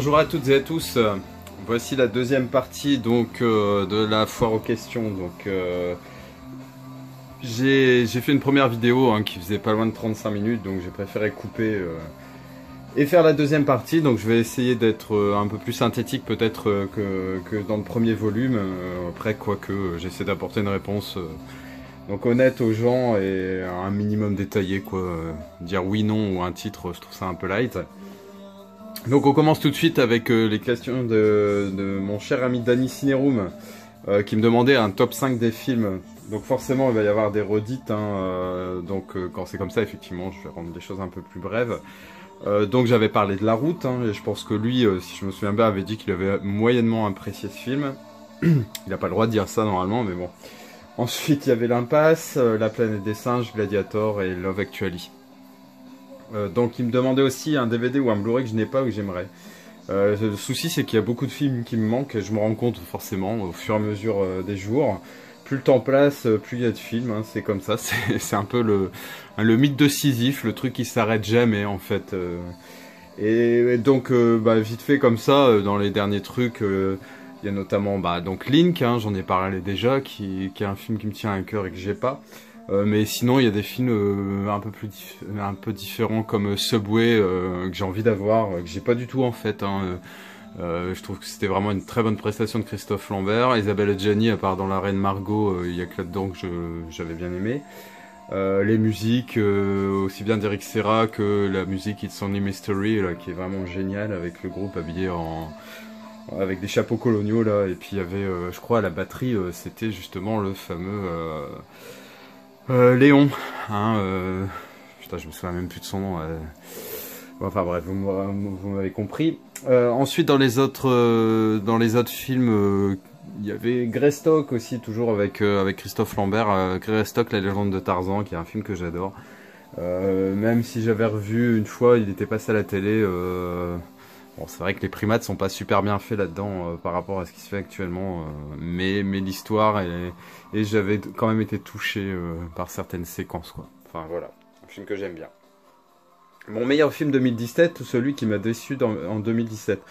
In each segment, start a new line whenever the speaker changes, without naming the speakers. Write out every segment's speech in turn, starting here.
bonjour à toutes et à tous. Voici la deuxième partie donc de la foire aux questions. Donc j'ai fait une première vidéo qui faisait pas loin de 35 minutes, donc j'ai préféré couper et faire la deuxième partie. Donc je vais essayer d'être un peu plus synthétique peut-être que dans le premier volume. Après quoique j'essaie d'apporter une réponse donc honnête aux gens et un minimum détaillé quoi. Dire oui non ou un titre, je trouve ça un peu light. Donc on commence tout de suite avec les questions de mon cher ami Danny Cineroom qui me demandait un top 5 des films. Donc forcément il va y avoir des redites, donc quand c'est comme ça effectivement je vais rendre les choses un peu plus brèves. Donc j'avais parlé de La Route, et je pense que lui, si je me souviens bien, avait dit qu'il avait moyennement apprécié ce film. Il n'a pas le droit de dire ça normalement, mais bon. Ensuite il y avait L'Impasse, La Planète des Singes, Gladiator et Love Actually. Donc il me demandait aussi un DVD ou un Blu-ray que je n'ai pas ou que j'aimerais. Le souci c'est qu'il y a beaucoup de films qui me manquent et je me rends compte forcément au fur et à mesure des jours. Plus le temps passe, plus il y a de films, c'est comme ça, c'est un peu le mythe de Sisyphe, le truc qui s'arrête jamais en fait. Et donc vite fait comme ça, dans les derniers trucs, il y a notamment donc Link, j'en ai parlé déjà, qui est un film qui me tient à cœur et que j'ai pas. Mais sinon il y a des films un peu différents comme Subway que j'ai envie d'avoir, que j'ai pas du tout en fait. Je trouve que c'était vraiment une très bonne prestation de Christophe Lambert. Isabelle Adjani, à part dans La Reine Margot, il y a que là-dedans que j'avais bien aimé. Les musiques, aussi bien d'Eric Serra que la musique It's Only Mystery, là, qui est vraiment géniale avec le groupe habillé avec des chapeaux coloniaux là. Et puis il y avait, je crois, à la batterie, c'était justement le fameux Léon, putain, je me souviens même plus de son nom. Enfin bref, vous m'avez compris. Ensuite, dans les autres films, il y avait Greystock aussi, toujours avec Christophe Lambert. Greystock, la légende de Tarzan, qui est un film que j'adore. Même si j'avais revu une fois, il était passé à la télé. Bon, c'est vrai que les primates sont pas super bien faits là-dedans par rapport à ce qui se fait actuellement, mais l'histoire et j'avais quand même été touché par certaines séquences quoi. Enfin voilà, un film que j'aime bien. Mon meilleur film 2017 ou celui qui m'a déçu en 2017.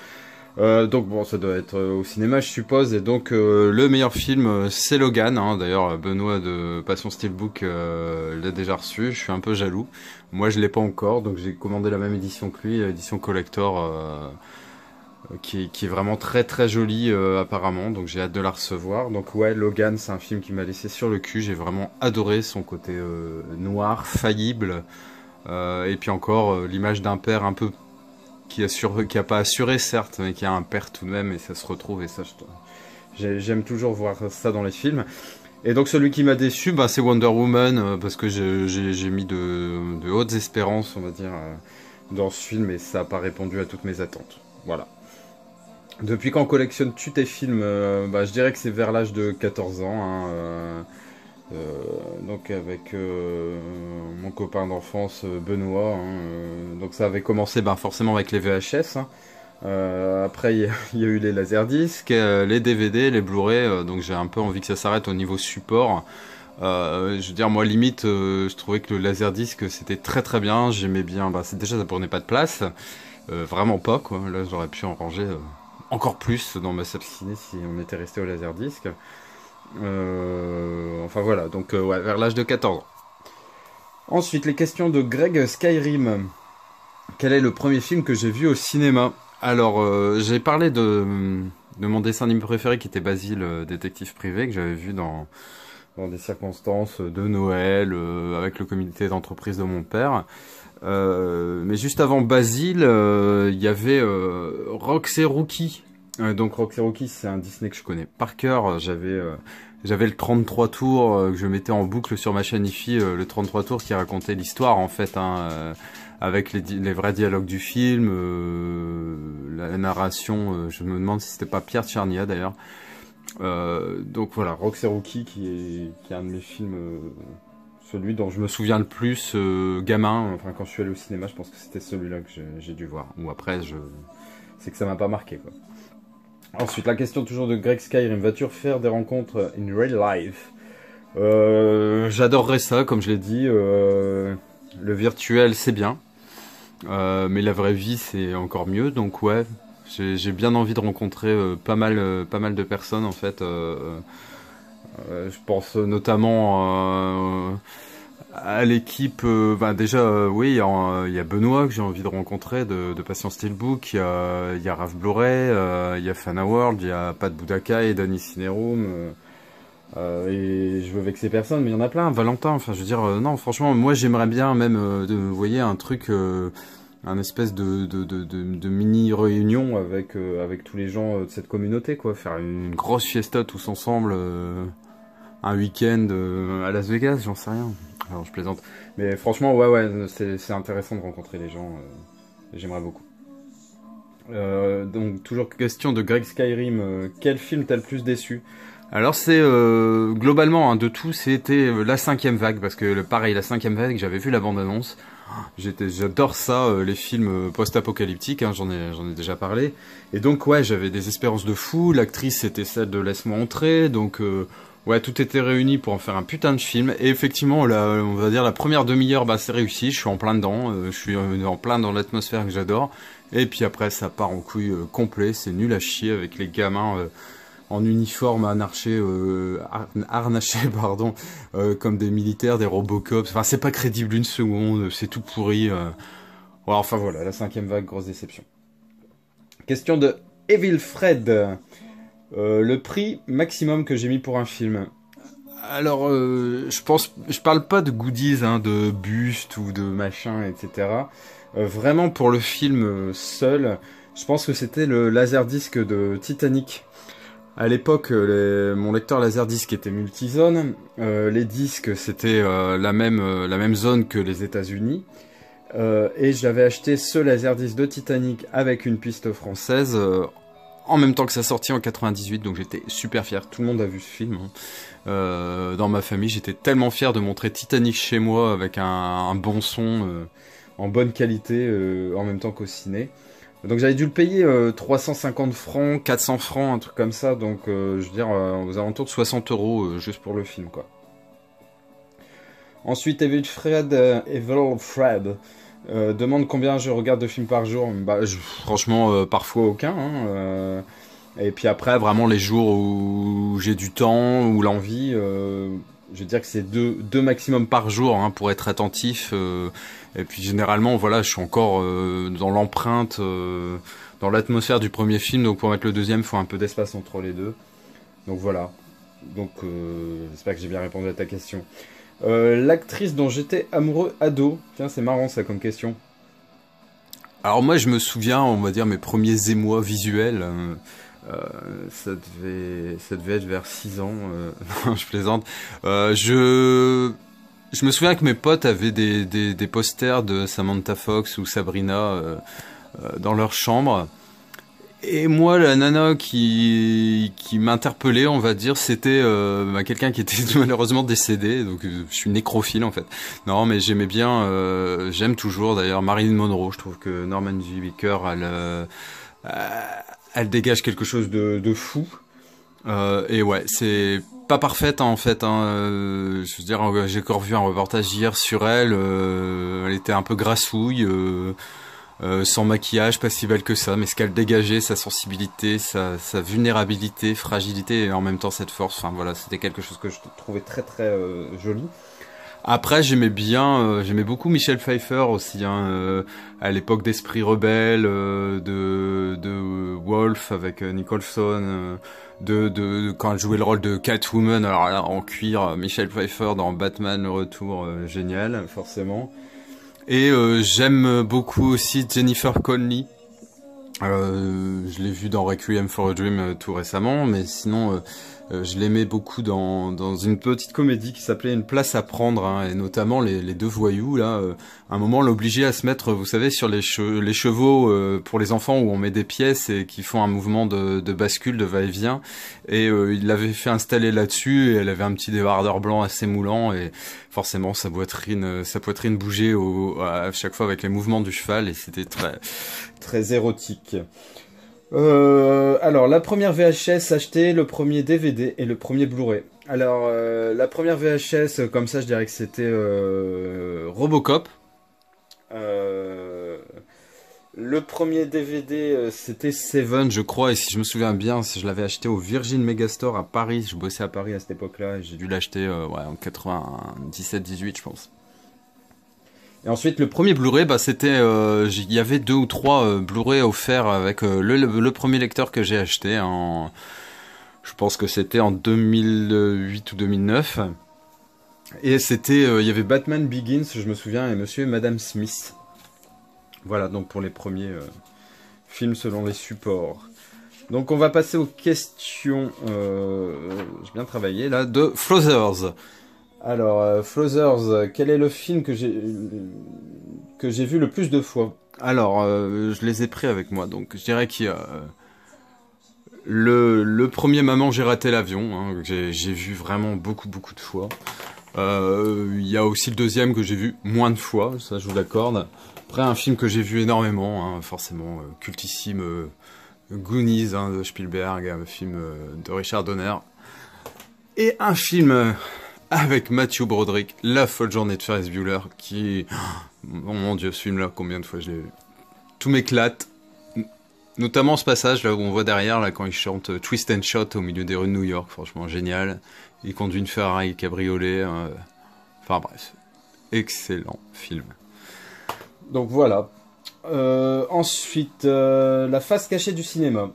Donc bon, ça doit être au cinéma je suppose, et donc le meilleur film c'est Logan, d'ailleurs Benoît de Passion Steelbook l'a déjà reçu, je suis un peu jaloux, moi je l'ai pas encore, donc j'ai commandé la même édition que lui, l'édition collector qui est vraiment très très jolie apparemment, donc j'ai hâte de la recevoir. Donc ouais, Logan c'est un film qui m'a laissé sur le cul, j'ai vraiment adoré son côté noir, faillible, et puis encore l'image d'un père un peu qui a pas assuré certes, mais qui a un père tout de même, et ça se retrouve, et ça j'aime toujours voir ça dans les films. Et donc celui qui m'a déçu, c'est Wonder Woman, parce que j'ai mis de hautes espérances, on va dire, dans ce film, et ça n'a pas répondu à toutes mes attentes. Voilà. Depuis quand collectionnes-tu tes films? Je dirais que c'est vers l'âge de 14 ans, donc avec mon copain d'enfance Benoît, donc ça avait commencé forcément avec les VHS, après il y a eu les laserdiscs, les DVD, les Blu-ray, donc j'ai un peu envie que ça s'arrête au niveau support. Je veux dire, moi limite je trouvais que le laserdisc c'était très très bien, j'aimais bien, déjà ça prenait pas de place, vraiment pas quoi, là j'aurais pu en ranger encore plus dans ma salle ciné si on était resté au laserdisc. Enfin voilà, donc ouais, vers l'âge de 14 ans. Ensuite, les questions de Greg Skyrim. Quel est le premier film que j'ai vu au cinéma? Alors, j'ai parlé de mon dessin animé préféré qui était Basile, détective privé, que j'avais vu dans des circonstances de Noël, avec le comité d'entreprise de mon père. Mais juste avant Basile, il y avait Rox et Rookie. Donc Rox et Rookie, c'est un Disney que je connais par cœur. J'avais le 33 tours que je mettais en boucle sur ma chaîne IFI, le 33 tours qui racontait l'histoire en fait, avec les vrais dialogues du film, la narration. Je me demande si c'était pas Pierre Tchernia d'ailleurs. Donc voilà, Rox et Rookie qui est un de mes films, celui dont je me souviens le plus gamin. Enfin quand je suis allé au cinéma, je pense que c'était celui-là que j'ai dû voir. Ou après, c'est que ça m'a pas marqué quoi. Ensuite, la question toujours de Greg Skyrim. Vas-tu faire des rencontres in real life? J'adorerais ça, comme je l'ai dit. Le virtuel, c'est bien. Mais la vraie vie, c'est encore mieux. Donc ouais, J'ai bien envie de rencontrer pas mal de personnes en fait. Je pense notamment à l'équipe. Déjà, oui, il y a Benoît que j'ai envie de rencontrer de Patient Steelbook. Il y a Raph Blu-ray, il y a Fana World, il y a Pat Budakai, Danny Cineroom. Et je veux vexer personne, mais il y en a plein. Valentin, enfin, je veux dire, non, franchement, moi j'aimerais bien même, vous voyez, un truc, un espèce de mini réunion avec tous les gens de cette communauté, quoi. Faire une grosse fiesta tous ensemble, un week-end à Las Vegas, j'en sais rien. Alors je plaisante. Mais franchement, ouais, c'est intéressant de rencontrer les gens. J'aimerais beaucoup. Donc, toujours question de Greg Skyrim. Quel film t'a le plus déçu? Alors c'est globalement de tout, c'était la cinquième vague parce que pareil la cinquième vague, j'avais vu la bande-annonce, j'adore ça, les films post-apocalyptiques, hein, j'en ai déjà parlé, et donc ouais j'avais des espérances de fou, l'actrice c'était celle de Laisse-moi entrer, donc ouais tout était réuni pour en faire un putain de film, et effectivement on va dire la première demi-heure bah c'est réussi, je suis en plein dedans, je suis en plein dans l'atmosphère que j'adore, et puis après ça part en couille complet, c'est nul à chier avec les gamins en uniforme harnaché, pardon, comme des militaires, des Robocop. Enfin, c'est pas crédible une seconde, c'est tout pourri. Ouais, enfin voilà, la cinquième vague, grosse déception. Question de Evil Fred. Le prix maximum que j'ai mis pour un film. Alors, je parle pas de goodies, hein, de buste ou de machin, etc. Vraiment pour le film seul, je pense que c'était le laserdisc de Titanic. À l'époque, mon lecteur Laserdisc était multizone. Les disques, c'était la même zone que les États-Unis. Et j'avais acheté ce Laserdisc de Titanic avec une piste française en même temps que ça sortit en 98. Donc j'étais super fier. Tout le monde a vu ce film. Hein. Dans ma famille, j'étais tellement fier de montrer Titanic chez moi avec un bon son en bonne qualité en même temps qu'au ciné. Donc j'avais dû le payer 350 francs, 400 francs, un truc comme ça, donc je veux dire aux alentours de 60 euros juste pour le film quoi. Ensuite Evil Fred demande combien je regarde de films par jour. Bah franchement parfois aucun. Hein, et puis après vraiment les jours où j'ai du temps ou l'envie, je veux dire que c'est deux maximum par jour hein, pour être attentif. Et puis généralement, voilà, je suis encore dans l'empreinte, dans l'atmosphère du premier film. Donc pour mettre le deuxième, il faut un peu d'espace entre les deux. Donc voilà. Donc j'espère que j'ai bien répondu à ta question. L'actrice dont j'étais amoureux ado. Tiens, c'est marrant ça comme question. Alors moi, je me souviens, on va dire, mes premiers émois visuels. Ça devait être vers 6 ans. Non, je plaisante. Je me souviens que mes potes avaient des posters de Samantha Fox ou Sabrina dans leur chambre. Et moi, la nana qui m'interpellait, on va dire, c'était quelqu'un qui était malheureusement décédé. Donc, je suis nécrophile en fait. Non, mais j'aimais bien, j'aime toujours d'ailleurs Marilyn Monroe. Je trouve que Norman J. Baker, elle dégage quelque chose de fou. Et ouais, c'est pas parfaite hein, en fait. Hein, je veux dire, j'ai encore vu un reportage hier sur elle. Elle était un peu grassouille, sans maquillage, pas si belle que ça. Mais ce qu'elle dégageait, sa sensibilité, sa vulnérabilité, fragilité et en même temps cette force. Enfin voilà, c'était quelque chose que je trouvais très très joli. Après, j'aimais beaucoup Michel Pfeiffer aussi, hein, à l'époque d'Esprit Rebelle, de Wolf avec Nicholson, quand elle jouait le rôle de Catwoman, alors là, en cuir, Michel Pfeiffer dans Batman le Retour, génial, forcément. Et j'aime beaucoup aussi Jennifer Connelly. Je l'ai vu dans Requiem for a Dream tout récemment, mais sinon je l'aimais beaucoup dans une petite comédie qui s'appelait Une place à prendre, hein, et notamment les deux voyous là. À un moment, l'obligeait à se mettre, vous savez, sur les chevaux pour les enfants où on met des pièces et qui font un mouvement de bascule, de va-et-vient. Et il l'avait fait installer là-dessus et elle avait un petit débardeur blanc assez moulant et forcément sa poitrine bougeait à chaque fois avec les mouvements du cheval et c'était très très érotique. Alors, la première VHS achetée, le premier DVD et le premier Blu-ray. Alors, la première VHS, comme ça, je dirais que c'était Robocop. Le premier DVD, c'était Seven, je crois, et si je me souviens bien, je l'avais acheté au Virgin Megastore à Paris. Je bossais à Paris à cette époque-là, et j'ai dû l'acheter ouais, en 97-18, je pense. Et ensuite, le premier Blu-ray, bah, c'était, il y avait 2 ou 3 Blu-ray offerts avec le premier lecteur que j'ai acheté. Je pense que c'était en 2008 ou 2009. Et c'était, il y avait Batman Begins, je me souviens, et Monsieur et Madame Smith. Voilà, donc pour les premiers films selon les supports. Donc on va passer aux questions, j'ai bien travaillé là, de Flothers. Alors, Flothers, quel est le film que j'ai vu le plus de fois? Alors, je les ai pris avec moi, donc je dirais qu'il y a le premier Maman j'ai raté l'avion, hein, que j'ai vu vraiment beaucoup de fois. Il y a aussi le deuxième que j'ai vu moins de fois, ça je vous l'accorde. Après un film que j'ai vu énormément, hein, forcément cultissime, Goonies hein, de Spielberg, un film de Richard Donner. Et un film avec Matthew Broderick, La folle journée de Ferris Bueller, qui... Oh mon dieu, ce film-là, combien de fois je l'ai vu. Tout m'éclate. Notamment ce passage là où on voit derrière, là, quand il chante Twist and Shout au milieu des rues de New York, franchement génial. Il conduit une Ferrari cabriolet. Enfin bref, excellent film. Donc voilà. Ensuite, La face cachée du cinéma.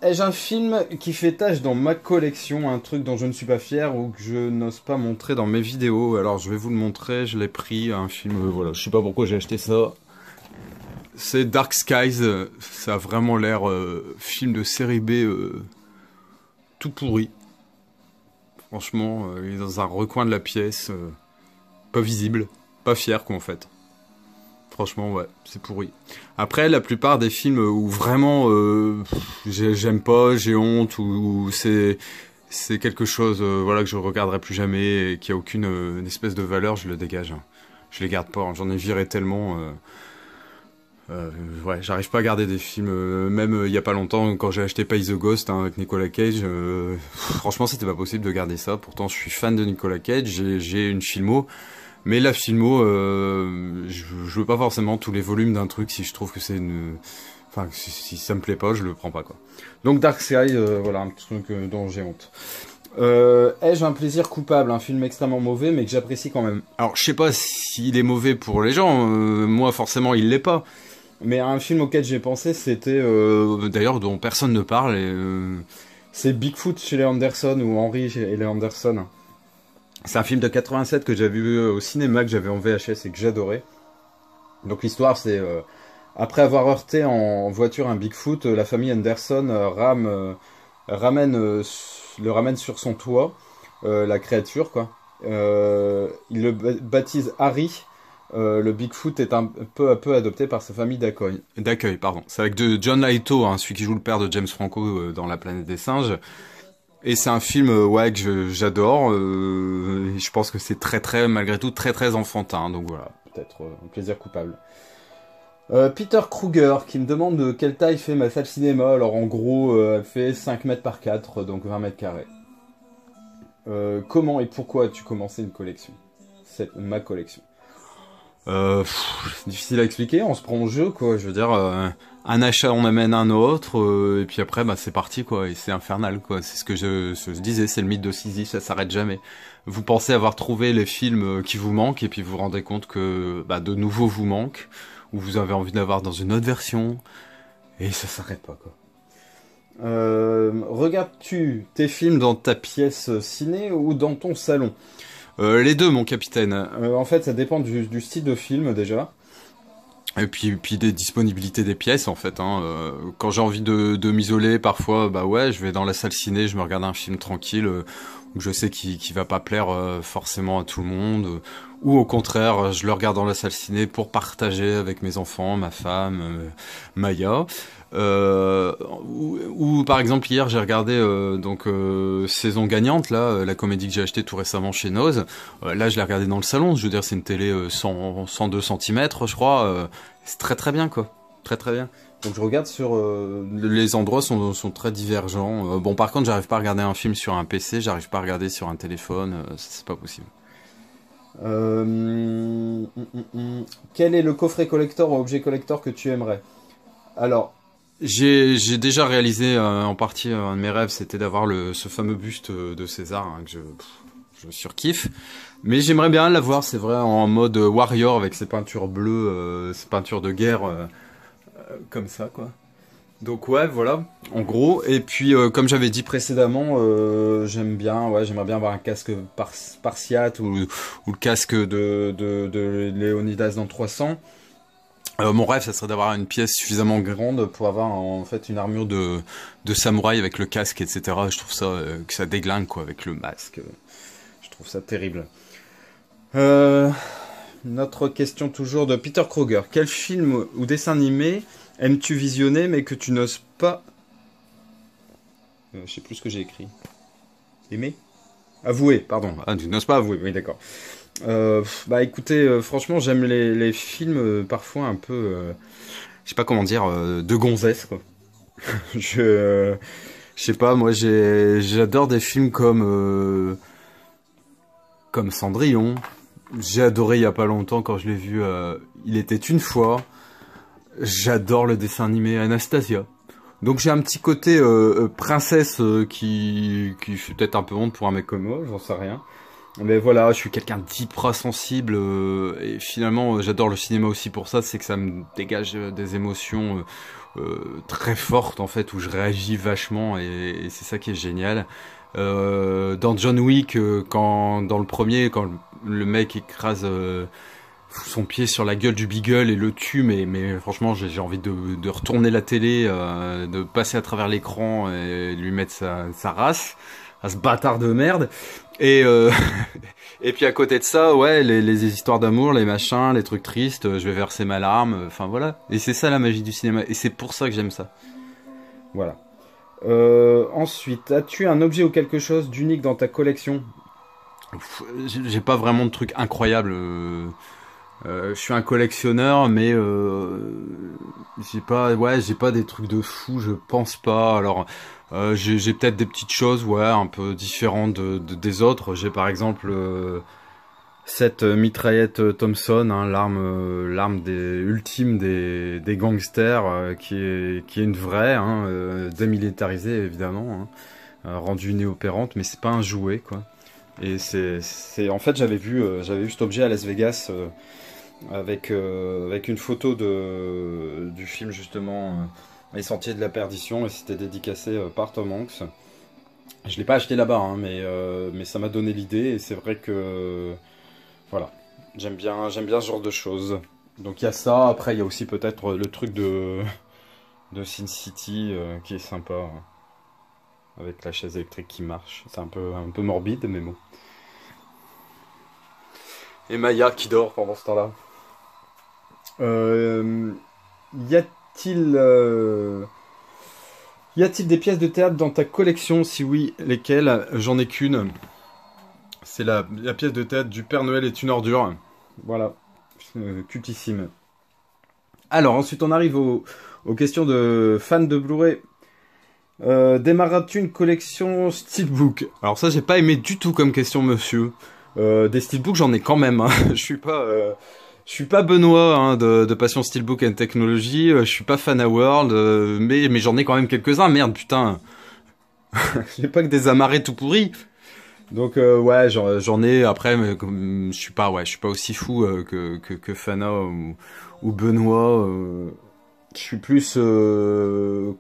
Ai-je un film qui fait tâche dans ma collection, un truc dont je ne suis pas fier ou que je n'ose pas montrer dans mes vidéos? Alors je vais vous le montrer, je l'ai pris, un film, voilà, je sais pas pourquoi j'ai acheté ça. C'est Dark Skies, ça a vraiment l'air film de série B tout pourri. Franchement, il est dans un recoin de la pièce, pas visible, pas fier quoi en fait. Franchement, ouais, c'est pourri. Après, la plupart des films où vraiment j'aime pas, j'ai honte, ou c'est quelque chose voilà, que je regarderai plus jamais et qui a aucune espèce de valeur, je le dégage. Hein. Je les garde pas, hein. J'en ai viré tellement... ouais, j'arrive pas à garder des films, même il y a pas longtemps, quand j'ai acheté Pay the Ghost hein, avec Nicolas Cage, franchement c'était pas possible de garder ça. Pourtant je suis fan de Nicolas Cage, j'ai une filmo, mais la filmo, je veux pas forcément tous les volumes d'un truc si je trouve que c'est une... Enfin, si ça me plaît pas, je le prends pas quoi. Donc Dark Sky, voilà, un truc dont j'ai honte. Ai-je un plaisir coupable, un film extrêmement mauvais mais que j'apprécie quand même? Alors je sais pas s'il est mauvais pour les gens, moi forcément il l'est pas. Mais un film auquel j'ai pensé, c'était d'ailleurs dont personne ne parle, et c'est Bigfoot chez les Anderson, ou Henry et les Anderson. C'est un film de 87 que j'avais vu au cinéma, que j'avais en VHS et que j'adorais. Donc l'histoire, c'est après avoir heurté en voiture un Bigfoot, la famille Anderson le ramène sur son toit, la créature quoi. Il le baptise Harry. Le Bigfoot est peu à peu adopté par sa famille d'accueil. Pardon. C'est avec John Lithgow, hein, celui qui joue le père de James Franco dans La planète des singes. Et c'est un film ouais, que j'adore. Je pense que c'est malgré tout, très enfantin. Donc voilà, peut-être un plaisir coupable. Peter Kruger qui me demande de quelle taille fait ma salle cinéma. Alors en gros, elle fait 5 mètres par 4, donc 20 mètres carrés. Comment et pourquoi as-tu commencé une collection? C'est ma collection. C'est difficile à expliquer, on se prend au jeu quoi, je veux dire, un achat on amène un autre, et puis après bah c'est parti quoi, et c'est infernal quoi, c'est ce que je disais, c'est le mythe de Sisyphe, ça s'arrête jamais. Vous pensez avoir trouvé les films qui vous manquent, et puis vous vous rendez compte que bah, de nouveau vous manquent, ou vous avez envie d'avoir dans une autre version, et ça s'arrête pas quoi. Regardes-tu tes films dans ta pièce ciné ou dans ton salon? Les deux, mon capitaine. En fait, ça dépend du style de film, déjà. Et puis des disponibilités des pièces, en fait. Hein. Quand j'ai envie de m'isoler, parfois, bah ouais, je vais dans la salle ciné, je me regarde un film tranquille, où je sais qu'il va pas plaire forcément à tout le monde. Ou au contraire, je le regarde dans la salle ciné pour partager avec mes enfants, ma femme, Maya. Ou par exemple hier j'ai regardé Saison gagnante là, la comédie que j'ai achetée tout récemment chez Noz. Là je l'ai regardé dans le salon, je veux dire c'est une télé 102 cm je crois, c'est très bien quoi, très bien. Donc je regarde sur les endroits sont très divergents. Bon par contre j'arrive pas à regarder un film sur un PC, j'arrive pas à regarder sur un téléphone, c'est pas possible. Quel est le coffret collector ou objet collector que tu aimerais? Alors, j'ai déjà réalisé en partie un de mes rêves, c'était d'avoir ce fameux buste de César, hein, que je surkiffe. Mais j'aimerais bien l'avoir, c'est vrai, en mode warrior avec ses peintures bleues, ses peintures de guerre, comme ça, quoi. Donc ouais, voilà, en gros. Et puis, comme j'avais dit précédemment, j'aimerais bien avoir un casque spartiate ou le casque de Léonidas dans 300. Mon rêve, ça serait d'avoir une pièce suffisamment grande pour avoir en fait une armure de samouraï avec le casque, etc. Je trouve ça que ça déglingue, quoi, avec le masque. Je trouve ça terrible. Notre question toujours de Peter Kroger. Quel film ou dessin animé aimes-tu visionner mais que tu n'oses pas... je sais plus ce que j'ai écrit. Aimer? Avouer, pardon. Ah, tu n'oses pas avouer, oui d'accord. Bah écoutez, franchement j'aime les films parfois un peu... je sais pas comment dire, de gonzesse quoi. Je sais pas, moi j'adore des films comme Cendrillon. J'ai adoré il y a pas longtemps quand je l'ai vu, Il était une fois. J'adore le dessin animé Anastasia. Donc j'ai un petit côté princesse qui fait peut-être un peu honte pour un mec comme moi, j'en sais rien. Mais voilà, je suis quelqu'un d'hyper sensible et finalement j'adore le cinéma aussi pour ça, c'est que ça me dégage des émotions très fortes en fait, où je réagis vachement et c'est ça qui est génial. Dans John Wick, dans le premier, quand le mec écrase son pied sur la gueule du Beagle et le tue, mais franchement j'ai envie de retourner la télé, de passer à travers l'écran et lui mettre sa race à ce bâtard de merde. Et et puis à côté de ça, ouais, les histoires d'amour, les machins, les trucs tristes, je vais verser ma larme, enfin voilà. Et c'est ça la magie du cinéma, et c'est pour ça que j'aime ça. Voilà. Ensuite, as-tu un objet ou quelque chose d'unique dans ta collection? J'ai pas vraiment de trucs incroyables. Je suis un collectionneur, mais j'ai pas des trucs de fou, je pense pas. Alors, j'ai peut-être des petites choses, ouais, un peu différentes des autres. J'ai par exemple cette mitraillette Thompson, hein, l'arme ultime des gangsters, qui est une vraie, hein, démilitarisée évidemment, hein, rendue inopérante, mais c'est pas un jouet, quoi. Et en fait j'avais vu cet objet à Las Vegas. Avec une photo du film justement Les Sentiers de la Perdition, et c'était dédicacé par Tom Hanks. Je l'ai pas acheté là-bas, hein, mais ça m'a donné l'idée, et c'est vrai que voilà, j'aime bien ce genre de choses. Donc il y a ça, après il y a aussi peut-être le truc de Sin City qui est sympa, hein, avec la chaise électrique qui marche. C'est un peu morbide, mais bon. Et Maya qui dort pendant ce temps-là. Y a-t-il des pièces de théâtre dans ta collection? Si oui, lesquelles? J'en ai qu'une. C'est la pièce de théâtre du Père Noël est une ordure. Voilà. Cultissime. Alors, ensuite, on arrive aux questions de fans de Blu-ray. Démarras-tu une collection Steelbook? Alors ça, j'ai pas aimé du tout comme question, monsieur. Des Steelbooks, j'en ai quand même, hein. Je suis pas Benoît, hein, de Passion Steelbook and Technology, je suis pas Fana World, mais j'en ai quand même quelques-uns, merde, putain. J'ai pas que des amarrés tout pourris. Donc ouais, j'en ai, après, mais je suis pas aussi fou que Fana ou Benoît. Je suis plus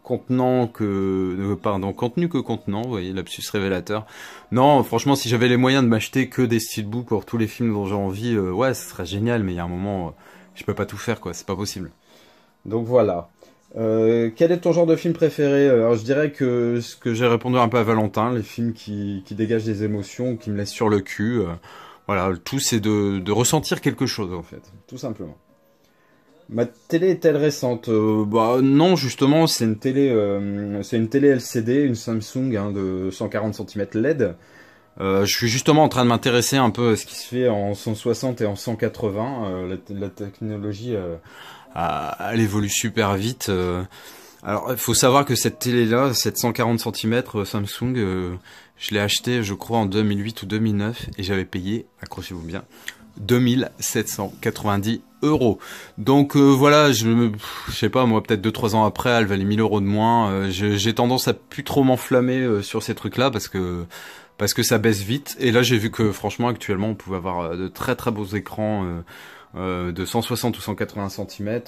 contenu que contenant, vous voyez, lapsus révélateur. Non, franchement, si j'avais les moyens de m'acheter que des steelbooks pour tous les films dont j'ai envie, ouais, ce serait génial, mais il y a un moment, je peux pas tout faire, quoi, c'est pas possible. Donc voilà. Quel est ton genre de film préféré? Alors je dirais que ce que j'ai répondu un peu à Valentin, les films qui dégagent des émotions, qui me laissent sur le cul. Voilà, le tout c'est de ressentir quelque chose, en fait, tout simplement. Ma télé est-elle récente? Bah non, justement, c'est une télé LCD, une Samsung, hein, de 140 cm LED. Je suis justement en train de m'intéresser un peu à ce qui se fait en 160 et en 180. La technologie, elle évolue super vite. Alors, il faut savoir que cette télé-là, cette 140 cm Samsung, je l'ai achetée, je crois, en 2008 ou 2009, et j'avais payé, accrochez-vous bien, 2790 €. Donc voilà, je sais pas, moi peut-être 2-3 ans après, elle valait 1000 € de moins. J'ai tendance à plus trop m'enflammer sur ces trucs-là parce que ça baisse vite. Et là, j'ai vu que franchement, actuellement, on pouvait avoir de très très beaux écrans de 160 ou 180 cm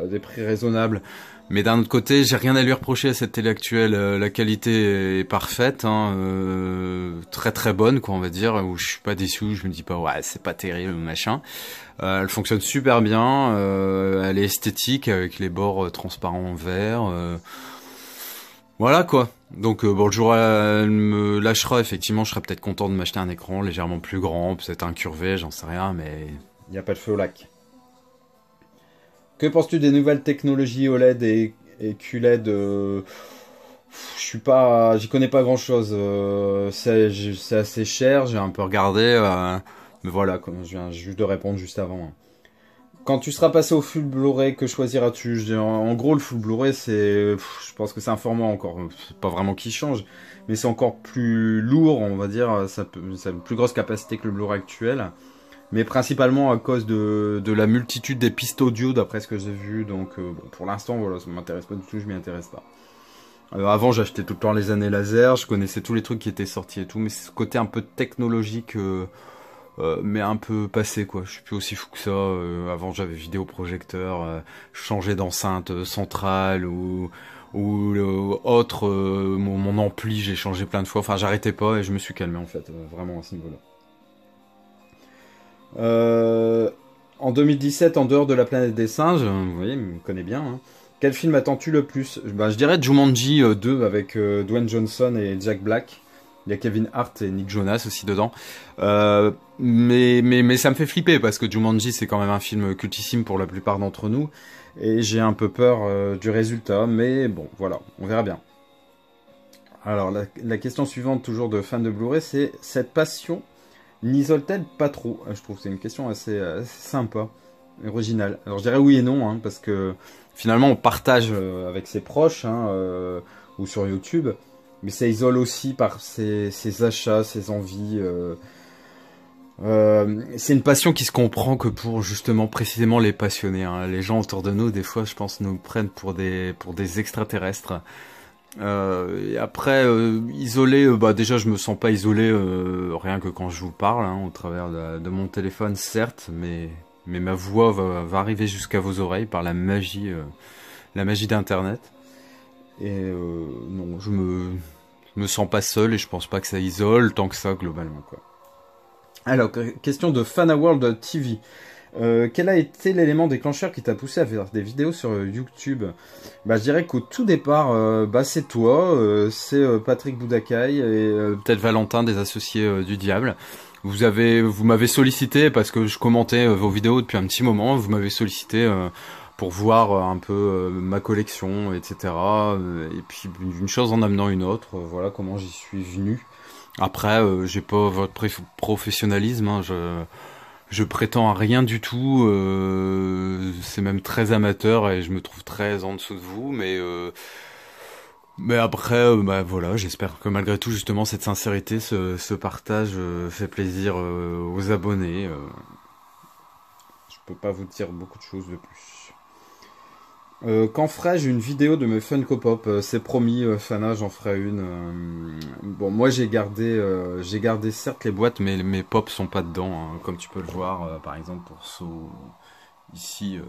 à des prix raisonnables. Mais d'un autre côté, j'ai rien à lui reprocher à cette télé actuelle. La qualité est parfaite, hein, très très bonne, quoi, on va dire. Où je suis pas déçu, je me dis pas ouais, c'est pas terrible, machin. Elle fonctionne super bien. Elle est esthétique avec les bords transparents en verre. Voilà quoi. Donc bon, le jour où elle me lâchera, effectivement, je serais peut-être content de m'acheter un écran légèrement plus grand, peut-être incurvé, j'en sais rien, mais il n'y a pas de feu au lac. Que penses-tu des nouvelles technologies OLED et QLED j'y connais pas grand-chose. C'est assez cher, j'ai un peu regardé, mais voilà, comme je viens juste de répondre juste avant. Quand tu seras passé au full Blu-ray, que choisiras-tu? En gros, le full Blu-ray, je pense que c'est un format encore, c'est pas vraiment qui change, mais c'est encore plus lourd, on va dire. Ça a une plus grosse capacité que le Blu-ray actuel, mais principalement à cause de la multitude des pistes audio, d'après ce que j'ai vu. Donc, bon, pour l'instant, voilà, ça m'intéresse pas du tout, je m'y intéresse pas. Avant, j'achetais tout le temps les années laser, je connaissais tous les trucs qui étaient sortis et tout, mais c'est ce côté un peu technologique. Mais un peu passé quoi, je suis plus aussi fou que ça. Avant j'avais vidéoprojecteur, je changeais d'enceinte centrale ou autre, mon ampli j'ai changé plein de fois, enfin j'arrêtais pas et je me suis calmé en fait, vraiment à ce niveau là. En 2017, en dehors de la planète des singes, vous voyez, il me connaît bien, hein. Quel film attends-tu le plus? Je dirais Jumanji 2 avec Dwayne Johnson et Jack Black. Il y a Kevin Hart et Nick Jonas aussi dedans. Mais ça me fait flipper parce que Jumanji c'est quand même un film cultissime pour la plupart d'entre nous. Et j'ai un peu peur du résultat. Mais bon, voilà, on verra bien. Alors la question suivante, toujours de fans de Blu-ray, c'est cette passion n'isole-t-elle pas trop? Je trouve que c'est une question assez sympa, originale. Alors je dirais oui et non, hein, parce que finalement on partage avec ses proches hein, ou sur YouTube. Mais ça isole aussi par ses achats, ses envies. C'est une passion qui se comprend que pour justement précisément les passionnés. Hein. Les gens autour de nous, des fois, je pense, nous prennent pour des extraterrestres. Et après, isolé, bah déjà, je me sens pas isolé rien que quand je vous parle, hein, au travers de mon téléphone, certes, mais ma voix va arriver jusqu'à vos oreilles par la magie d'Internet. Et non, je me sens pas seul et je pense pas que ça isole tant que ça globalement quoi. Alors, question de FanaWorld TV. Quel a été l'élément déclencheur qui t'a poussé à faire des vidéos sur YouTube? Bah, je dirais qu'au tout départ, c'est toi, c'est Patrick Boudacaille et peut-être Valentin des Associés du Diable. Vous m'avez sollicité parce que je commentais vos vidéos depuis un petit moment. Vous m'avez sollicité pour voir un peu ma collection, etc. Et puis une chose en amenant une autre, voilà comment j'y suis venu. Après, j'ai pas votre professionnalisme, hein, je prétends à rien du tout, c'est même très amateur et je me trouve très en dessous de vous, mais après, bah voilà, j'espère que malgré tout, justement, cette sincérité, ce partage fait plaisir aux abonnés. Je peux pas vous dire beaucoup de choses de plus. Quand ferai-je une vidéo de mes Funko Pop? C'est promis, Fana, j'en ferai une. Bon, moi j'ai gardé certes les boîtes, mais mes pops sont pas dedans, hein, comme tu peux le voir, par exemple pour ceux ici.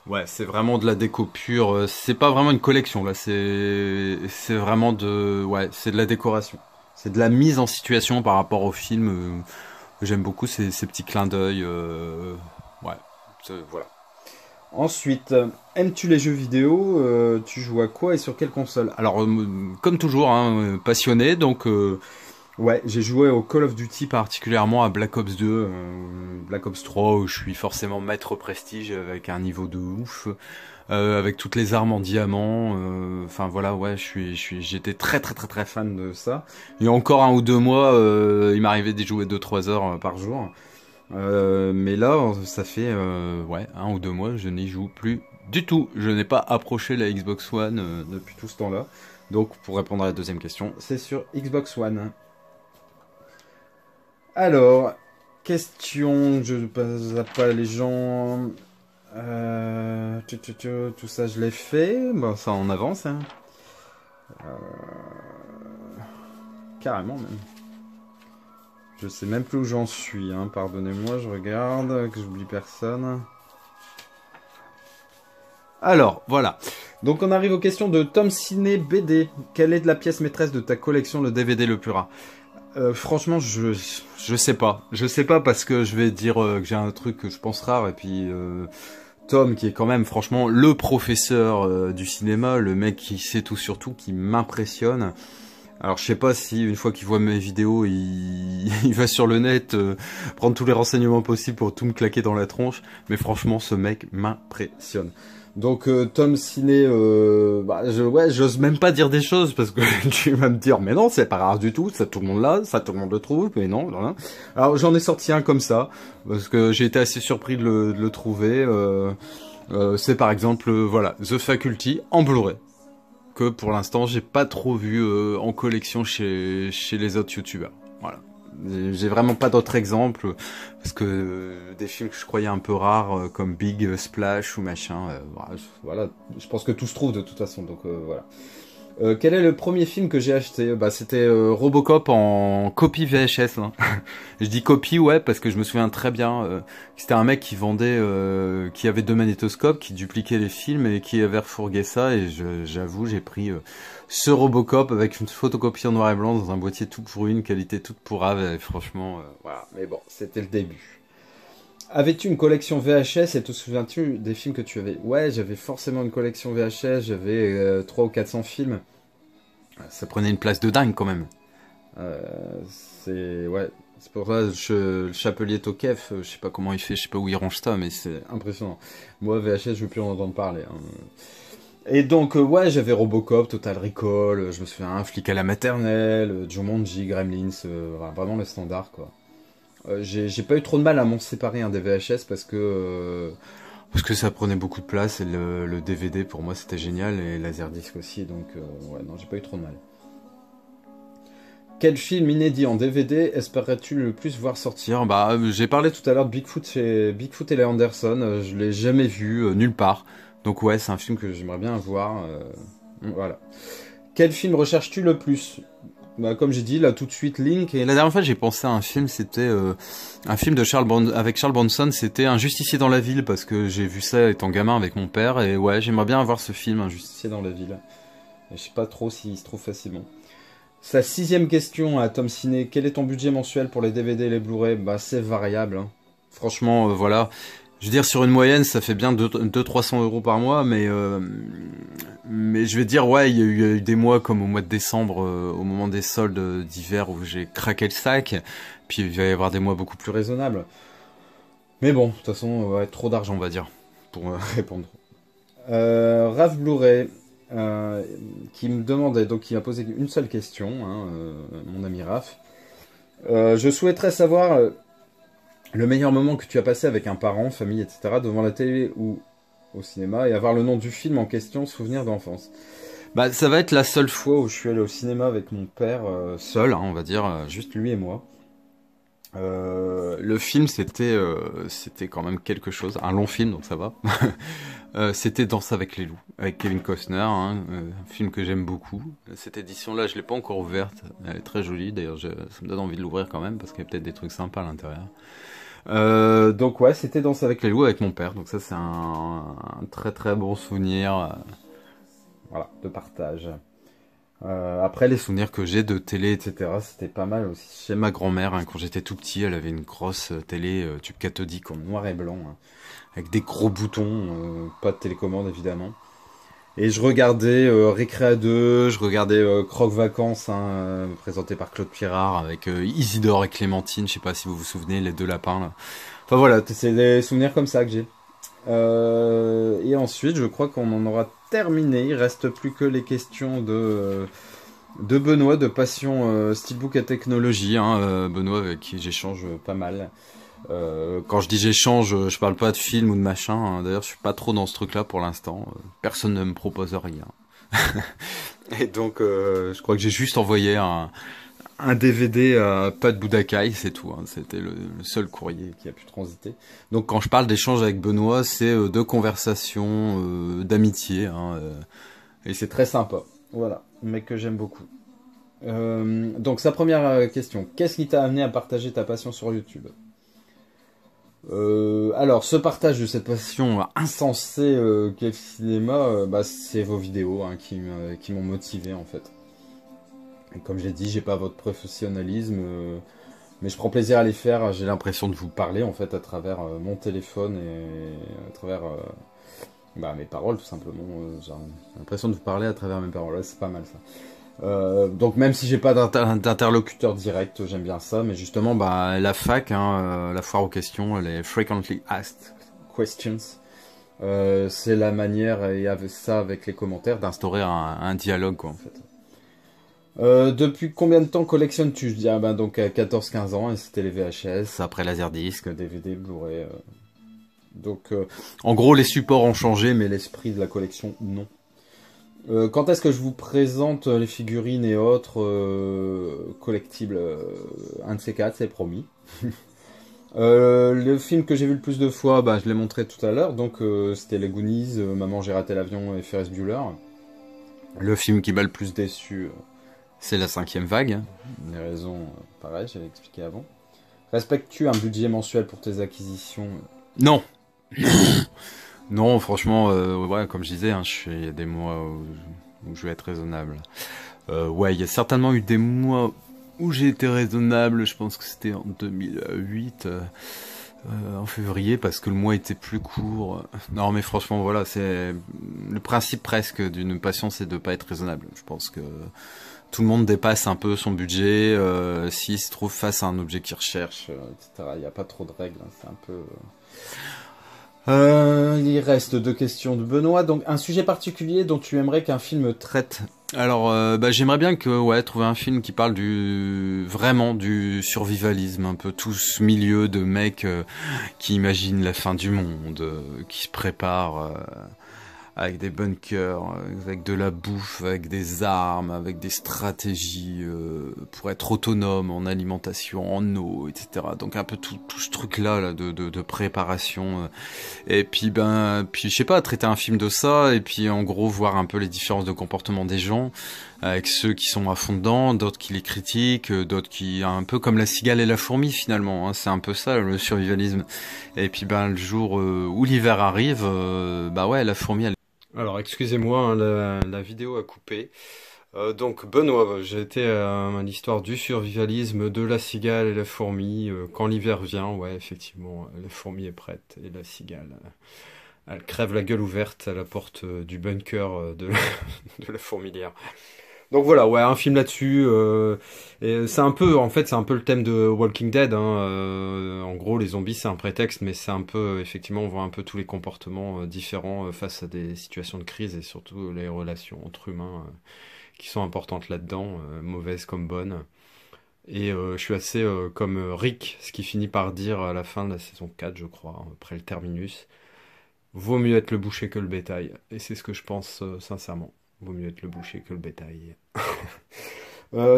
Ouais, c'est vraiment de la déco pure. C'est pas vraiment une collection là, c'est vraiment c'est de la décoration. C'est de la mise en situation par rapport au film. J'aime beaucoup ces petits clins d'œil. Ouais, voilà. Ensuite, aimes-tu les jeux vidéo? Tu joues à quoi et sur quelle console? Alors, comme toujours, hein, passionné, donc ouais, j'ai joué au Call of Duty particulièrement à Black Ops 2, Black Ops 3 où je suis forcément maître prestige avec un niveau de ouf, avec toutes les armes en diamant. Enfin voilà, ouais, j'étais très très très très fan de ça. Il y a encore 1 ou 2 mois, il m'arrivait d'y jouer 2-3 heures par jour. Mais là, ça fait 1 ou 2 mois, je n'y joue plus du tout. Je n'ai pas approché la Xbox One depuis tout ce temps-là. Donc, pour répondre à la deuxième question, c'est sur Xbox One. Alors, question, je zappe pas les gens. Tout ça, je l'ai fait. Bon, ça, on avance. Hein. Carrément, même. Je sais même plus où j'en suis. Hein. Pardonnez-moi, je regarde, que j'oublie personne. Alors, voilà. Donc, on arrive aux questions de Tom Ciné BD. Quelle est la pièce maîtresse de ta collection, le DVD le plus rare? Franchement, je sais pas. Je sais pas parce que je vais dire que j'ai un truc que je pense rare et puis Tom qui est quand même franchement le professeur du cinéma, le mec qui sait tout sur tout, qui m'impressionne. Alors je sais pas si une fois qu'il voit mes vidéos, il va sur le net prendre tous les renseignements possibles pour tout me claquer dans la tronche, mais franchement ce mec m'impressionne. Donc Tom Ciné, j'ose même pas dire des choses parce que tu vas me dire mais non c'est pas rare du tout, ça tout le monde l'a, ça tout le monde le trouve, mais non. Voilà. Alors j'en ai sorti un comme ça parce que j'ai été assez surpris de le trouver. C'est par exemple voilà The Faculty en Blu-ray que pour l'instant j'ai pas trop vu en collection chez les autres youtubeurs. Voilà. J'ai vraiment pas d'autres exemples parce que des films que je croyais un peu rares comme Big Splash ou machin, voilà, je pense que tout se trouve de toute façon, donc voilà. Quel est le premier film que j'ai acheté? Bah c'était Robocop en copie VHS. Hein. Je dis copie ouais parce que je me souviens très bien. C'était un mec qui vendait, qui avait 2 magnétoscopes, qui dupliquait les films et qui avait refourgué ça. Et j'avoue j'ai pris ce Robocop avec une photocopie en noir et blanc dans un boîtier tout pourri, une qualité toute pourrave. Et franchement voilà. Mais bon c'était le début. Avais-tu une collection VHS et te souviens-tu des films que tu avais? Ouais, j'avais forcément une collection VHS, j'avais 300 ou 400 films. Ça prenait une place de dingue quand même. Ouais, c'est pour ça le chapelier Tokef, je sais pas comment il fait, je sais pas où il range ça, mais c'est impressionnant. Moi VHS, je veux plus en entendre parler. Hein. Et donc ouais, j'avais Robocop, Total Recall, je me souviens un flic à la maternelle, Jumanji, Gremlins, vraiment les standards quoi. J'ai pas eu trop de mal à m'en séparer des VHS parce que ça prenait beaucoup de place et le DVD pour moi c'était génial et Laserdisc aussi donc ouais non j'ai pas eu trop de mal. Quel film inédit en DVD espérais-tu le plus voir sortir? Bah j'ai parlé tout à l'heure de Bigfoot et les Anderson, je l'ai jamais vu nulle part donc ouais c'est un film que j'aimerais bien voir voilà. Quel film recherches-tu le plus? Bah, comme j'ai dit, là tout de suite Link. Et la dernière fois j'ai pensé à un film, c'était un film de avec Charles Bronson, c'était Un justicier dans la ville, parce que j'ai vu ça étant gamin avec mon père, et ouais j'aimerais bien avoir ce film, Un justicier dans la ville. Et je sais pas trop s'il se trouve facilement. Sa 6e question à Tom Ciné, quel est ton budget mensuel pour les DVD et les Blu-ray? Bah c'est variable, hein. Franchement voilà. Je veux dire, sur une moyenne, ça fait bien 200-300 euros par mois, mais je vais dire, ouais, il y a eu des mois comme au mois de décembre, au moment des soldes d'hiver où j'ai craqué le sac, puis il va y avoir des mois beaucoup plus raisonnables. Mais bon, de toute façon, ouais, trop d'argent, on va dire, pour répondre. Raph Blu-ray, qui me demandait, donc qui m'a posé une seule question, hein, mon ami Raph. Je souhaiterais savoir... le meilleur moment que tu as passé avec un parent, famille, etc., devant la télé ou au cinéma, et avoir le nom du film en question, souvenir d'enfance. Bah, ça va être la seule fois où je suis allé au cinéma avec mon père, seul, hein, on va dire, juste lui et moi. Le film, c'était quand même quelque chose, un long film, donc ça va. C'était Danse avec les loups, avec Kevin Costner, hein, un film que j'aime beaucoup. Cette édition-là, je l'ai pas encore ouverte, elle est très jolie, d'ailleurs ça me donne envie de l'ouvrir quand même, parce qu'il y a peut-être des trucs sympas à l'intérieur. Donc ouais, c'était Danse avec les loups avec mon père, donc ça c'est un très très bon souvenir, voilà, de partage. Après les souvenirs que j'ai de télé, etc., c'était pas mal aussi. Chez ma grand-mère, hein, quand j'étais tout petit, elle avait une grosse télé tube cathodique en noir et blanc, hein, avec des gros boutons, pas de télécommande évidemment. Et je regardais Récré à 2, je regardais Croque Vacances, hein, présenté par Claude Pirard, avec Isidore et Clémentine, je sais pas si vous vous souvenez, les 2 lapins là. Enfin voilà, c'est des souvenirs comme ça que j'ai. Et ensuite, je crois qu'on en aura terminé. Il reste plus que les questions de Benoît de Passion Steelbook et Technologie. Hein, Benoît avec qui j'échange pas mal. Quand je dis j'échange, je parle pas de film ou de machin. Hein. D'ailleurs, je suis pas trop dans ce truc-là pour l'instant. Personne ne me propose rien. Et donc, je crois que j'ai juste envoyé un DVD pas de Budakai, c'est tout. Hein. C'était le seul courrier qui a pu transiter. Donc quand je parle d'échange avec Benoît, c'est de conversation, d'amitié. Hein, et c'est très sympa. Voilà, un mec que j'aime beaucoup. Donc sa première question, qu'est-ce qui t'a amené à partager ta passion sur YouTube? Alors, ce partage de cette passion insensée qu'est le cinéma, bah, c'est vos vidéos hein, qui m'ont motivé en fait. Et comme je l'ai dit, j'ai pas votre professionnalisme, mais je prends plaisir à les faire. J'ai l'impression de vous parler en fait à travers mon téléphone et à travers bah, mes paroles tout simplement. J'ai l'impression de vous parler à travers mes paroles. Ouais, c'est pas mal ça. Donc même si j'ai pas d'interlocuteur direct, j'aime bien ça, mais justement bah, la fac, hein, la foire aux questions, les frequently asked questions, c'est la manière, et avec ça avec les commentaires, d'instaurer un dialogue quoi en fait. Depuis combien de temps collectionnes-tu? Je dis ah ben donc à 14-15 ans, et c'était les VHS, après Laserdisc, DVD, Blu-ray. Donc en gros les supports ont changé, mais l'esprit de la collection non. Quand est-ce que je vous présente les figurines et autres collectibles? Un de ces quatre, c'est promis. Le film que j'ai vu le plus de fois, bah, je l'ai montré tout à l'heure, donc c'était les Goonies, Maman j'ai raté l'avion et Ferris Bueller. Le film qui m'a le plus déçu, c'est La Cinquième Vague. Les raisons, pareil, j'avais expliqué avant. Respectes-tu un budget mensuel pour tes acquisitions? Non. Non, franchement, ouais, comme je disais, hein, il y a des mois où je vais être raisonnable. Ouais, il y a certainement eu des mois où j'ai été raisonnable, je pense que c'était en 2008, en février, parce que le mois était plus court. Non, mais franchement, voilà, c'est le principe presque d'une passion, c'est de pas être raisonnable. Je pense que tout le monde dépasse un peu son budget, s'il se trouve face à un objet qu'il recherche, etc. Il n'y a pas trop de règles, hein, c'est un peu... il reste deux questions de Benoît. Donc, un sujet particulier dont tu aimerais qu'un film traite? Alors, bah, j'aimerais bien trouver un film qui parle vraiment du survivalisme, un peu tout ce milieu de mecs qui imaginent la fin du monde, qui se préparent avec des bunkers, avec de la bouffe, avec des armes, avec des stratégies pour être autonome en alimentation, en eau, etc. Donc un peu tout ce truc-là de préparation. Et puis je sais pas, traiter un film de ça, et puis en gros voir un peu les différences de comportement des gens, avec ceux qui sont à fond dedans, d'autres qui les critiquent, d'autres qui... Un peu comme la cigale et la fourmi finalement, hein, c'est un peu ça le survivalisme. Et puis le jour où l'hiver arrive, bah ouais, la fourmi elle... Alors, excusez-moi, hein, la vidéo a coupé. Donc, Benoît, j'ai été à l'histoire du survivalisme, de la cigale et la fourmi. Quand l'hiver vient, ouais, effectivement, la fourmi est prête et la cigale, elle crève la gueule ouverte à la porte du bunker de la fourmilière. Donc voilà, ouais, un film là-dessus. Et c'est un peu, en fait, c'est un peu le thème de Walking Dead. Hein, en gros, les zombies, c'est un prétexte, mais c'est un peu, effectivement, on voit un peu tous les comportements différents face à des situations de crise et surtout les relations entre humains qui sont importantes là-dedans, mauvaises comme bonnes. Et je suis assez comme Rick, ce qui finit par dire à la fin de la saison 4, je crois, après le terminus. Vaut mieux être le boucher que le bétail. Et c'est ce que je pense sincèrement. Vaut mieux être le boucher que le bétail.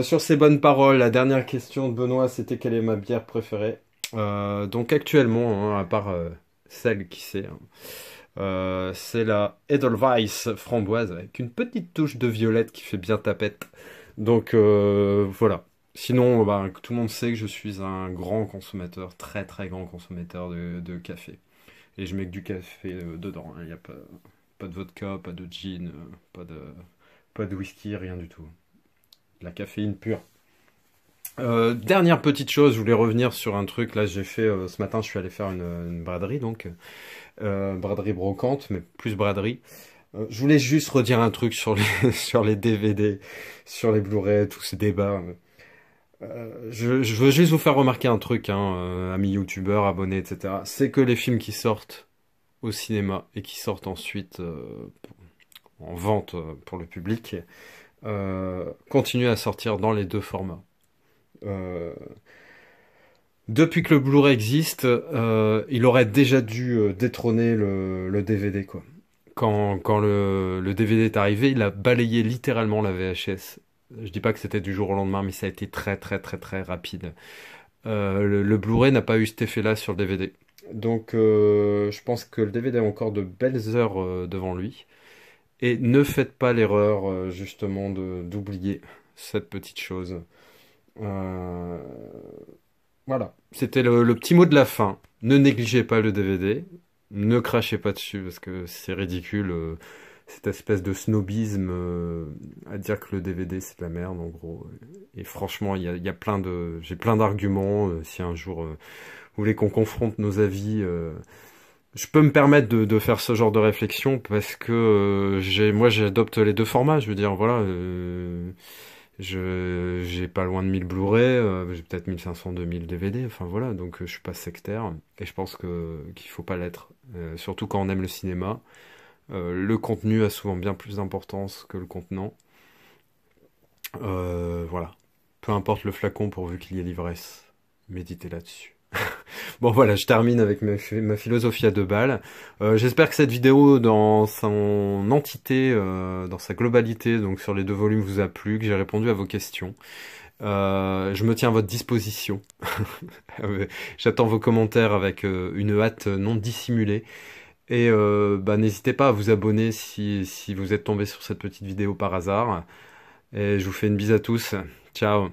Sur ces bonnes paroles, la dernière question de Benoît, c'était quelle est ma bière préférée? Donc actuellement, hein, à part celle qui sait, hein, c'est la Edelweiss framboise avec une petite touche de violette qui fait bien tapette. Donc voilà. Sinon, bah, tout le monde sait que je suis un grand consommateur, très très grand consommateur de café. Et je mets que du café dedans. Il n'y a pas de vodka, pas de gin, pas de whisky, rien du tout. De la caféine pure. Dernière petite chose, je voulais revenir sur un truc. Là, j'ai fait ce matin, je suis allé faire une braderie, donc braderie brocante, mais plus braderie. Je voulais juste redire un truc sur les sur les DVD, sur les Blu-ray, tous ces débats. Je veux juste vous faire remarquer un truc, hein, amis youtubeurs, abonnés, etc. C'est que les films qui sortent au cinéma et qui sortent ensuite en vente pour le public continuent à sortir dans les deux formats. Depuis que le Blu-ray existe, il aurait déjà dû détrôner le DVD, quoi. Quand le DVD est arrivé, il a balayé littéralement la VHS. Je dis pas que c'était du jour au lendemain, mais ça a été très très très très rapide. Le Blu-ray n'a pas eu cet effet-là sur le DVD. Donc je pense que le DVD a encore de belles heures devant lui. Et ne faites pas l'erreur justement d'oublier cette petite chose. Euh, voilà, c'était le petit mot de la fin. Ne négligez pas le DVD, ne crachez pas dessus parce que c'est ridicule, cette espèce de snobisme à dire que le DVD c'est de la merde en gros. Et franchement, il y a j'ai plein d'arguments. Si un jour vous voulez qu'on confronte nos avis, je peux me permettre de faire ce genre de réflexion parce que moi j'adopte les deux formats. Je veux dire, voilà. J'ai pas loin de 1000 Blu-ray, j'ai peut-être 1500, 2000 DVD, enfin voilà, donc je suis pas sectaire, et je pense qu'il faut pas l'être, surtout quand on aime le cinéma. Le contenu a souvent bien plus d'importance que le contenant. Voilà. Peu importe le flacon pourvu qu'il y ait l'ivresse. Méditez là-dessus. Bon voilà, je termine avec ma philosophie à 2 balles. J'espère que cette vidéo dans son entité, dans sa globalité, donc sur les 2 volumes, vous a plu, que j'ai répondu à vos questions. Je me tiens à votre disposition. J'attends vos commentaires avec une hâte non dissimulée. Et bah, n'hésitez pas à vous abonner si vous êtes tombé sur cette petite vidéo par hasard. Et je vous fais une bise à tous. Ciao.